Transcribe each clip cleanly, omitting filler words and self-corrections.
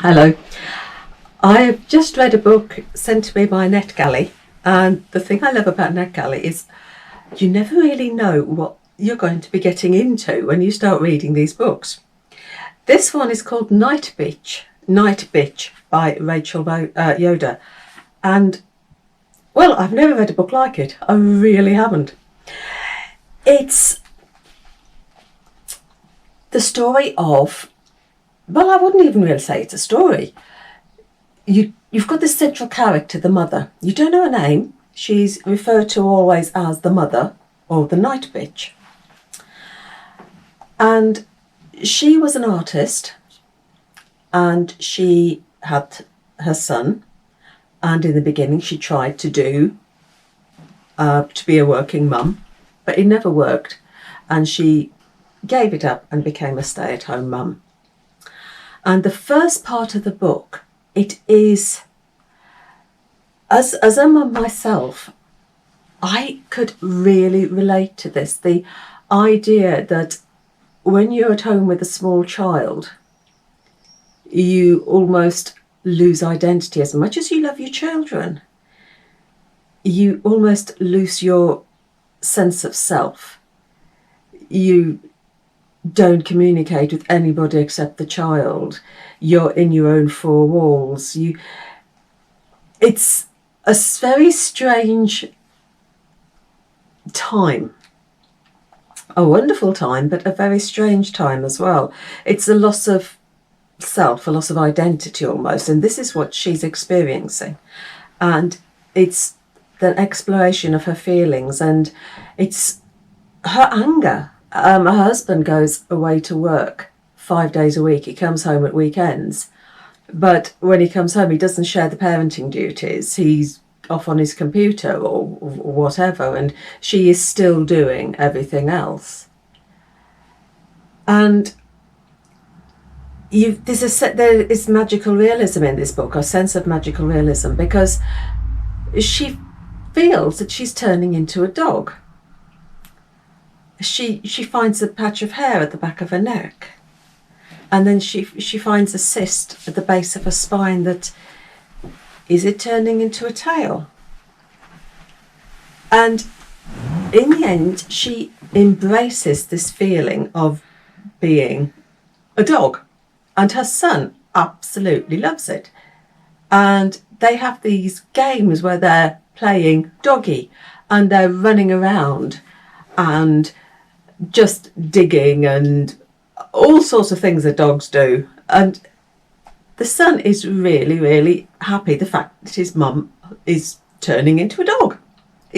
Hello. I have just read a book sent to me by Netgalley, and the thing I love about Netgalley is you never really know what you're going to be getting into when you start reading these books. This one is called Nightbitch by Yoder, and well, I've never read a book like it. I really haven't. It's the story of, well, I wouldn't even really say it's a story. You've got this central character, the mother. You don't know her name. She's referred to always as the mother or the night bitch. And she was an artist, and she had her son, and in the beginning she tried to be a working mum, but it never worked, and she gave it up and became a stay-at-home mum. And the first part of the book, it is, as a mum myself, I could really relate to this. The idea that when you're at home with a small child, you almost lose identity. As much as you love your children, you almost lose your sense of self. You don't communicate with anybody except the child. You're in your own four walls. It's a very strange time. A wonderful time, but a very strange time as well. It's a loss of self, a loss of identity almost, and this is what she's experiencing. And it's the exploration of her feelings, and it's her anger. Her husband goes away to work 5 days a week. He comes home at weekends. But when he comes home, he doesn't share the parenting duties. He's off on his computer or whatever, and she is still doing everything else. And there is magical realism in this book, a sense of magical realism, because she feels that she's turning into a dog. She finds a patch of hair at the back of her neck, and then she finds a cyst at the base of her spine. That is it turning into a tail? And in the end, she embraces this feeling of being a dog, and her son absolutely loves it. And they have these games where they're playing doggy, and they're running around and just digging and all sorts of things that dogs do. And the son is really, really happy the fact that his mum is turning into a dog.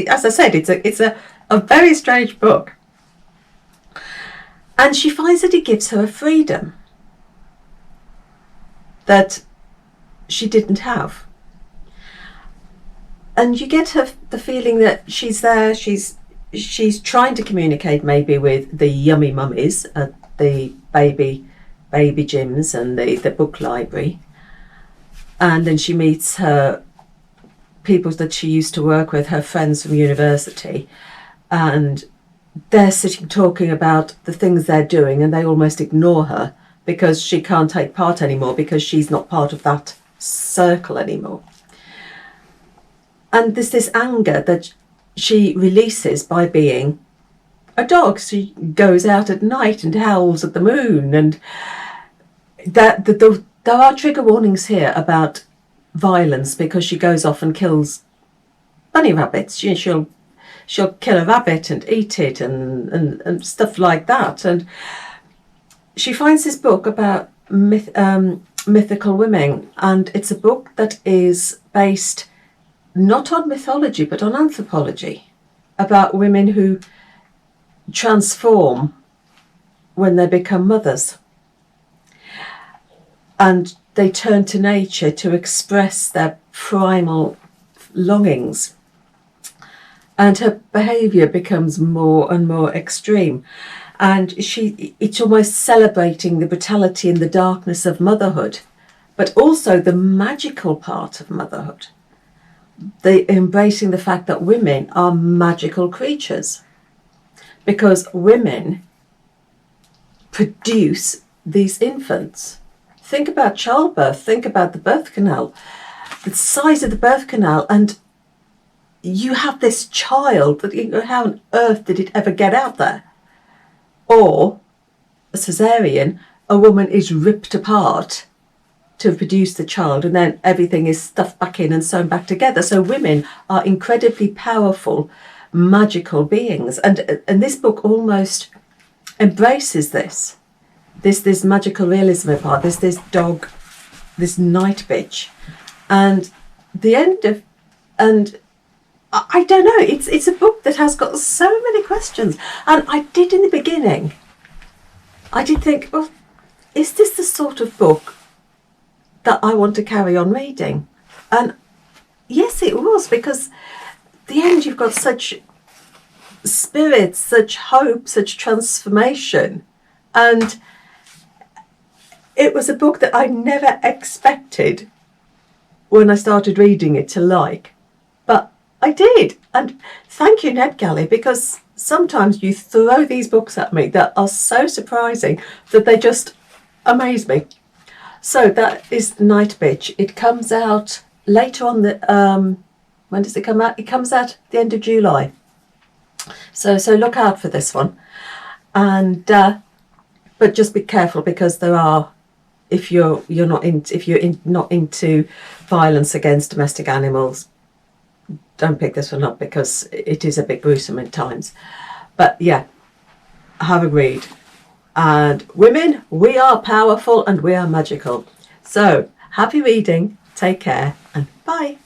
As I said, it's a very strange book. And she finds that it gives her a freedom that she didn't have. And you get the feeling that she's there, she's trying to communicate maybe with the yummy mummies at the baby gyms and the book library. And then she meets her people that she used to work with, her friends from university, and they're sitting talking about the things they're doing, and they almost ignore her because she can't take part anymore, because she's not part of that circle anymore. And there's this anger that she releases by being a dog. She goes out at night and howls at the moon, and there are trigger warnings here about violence, because she goes off and kills bunny rabbits. She'll kill a rabbit and eat it and stuff like that. And she finds this book about mythical women, and it's a book that is based not on mythology but on anthropology, about women who transform when they become mothers, and they turn to nature to express their primal longings, and her behaviour becomes more and more extreme, and it's almost celebrating the brutality and the darkness of motherhood, but also the magical part of motherhood. They embracing the fact that women are magical creatures, because women produce these infants think about childbirth, think about the birth canal, the size of the birth canal, and you have this child that you know, how on earth did it ever get out there? Or a cesarean, a woman is ripped apart to produce the child, and then everything is stuffed back in and sewn back together. So women are incredibly powerful, magical beings, and this book almost embraces this magical realism part. This dog, this Nightbitch, and the end of, and I don't know. It's a book that has got so many questions, and I did in the beginning. I did think, well, is this the sort of book that I want to carry on reading? And yes, it was, because at the end you've got such spirit, such hope, such transformation, and it was a book that I never expected when I started reading it to like, but I did. And thank you, Netgalley, because sometimes you throw these books at me that are so surprising that they just amaze me. So that is Nightbitch. It comes out later on when does it come out? It comes out at the end of July. So look out for this one. And but just be careful, because there are, if you're not into violence against domestic animals, don't pick this one up, because it is a bit gruesome at times. But yeah, have a read. And women, we are powerful and we are magical. So happy reading, take care, and bye.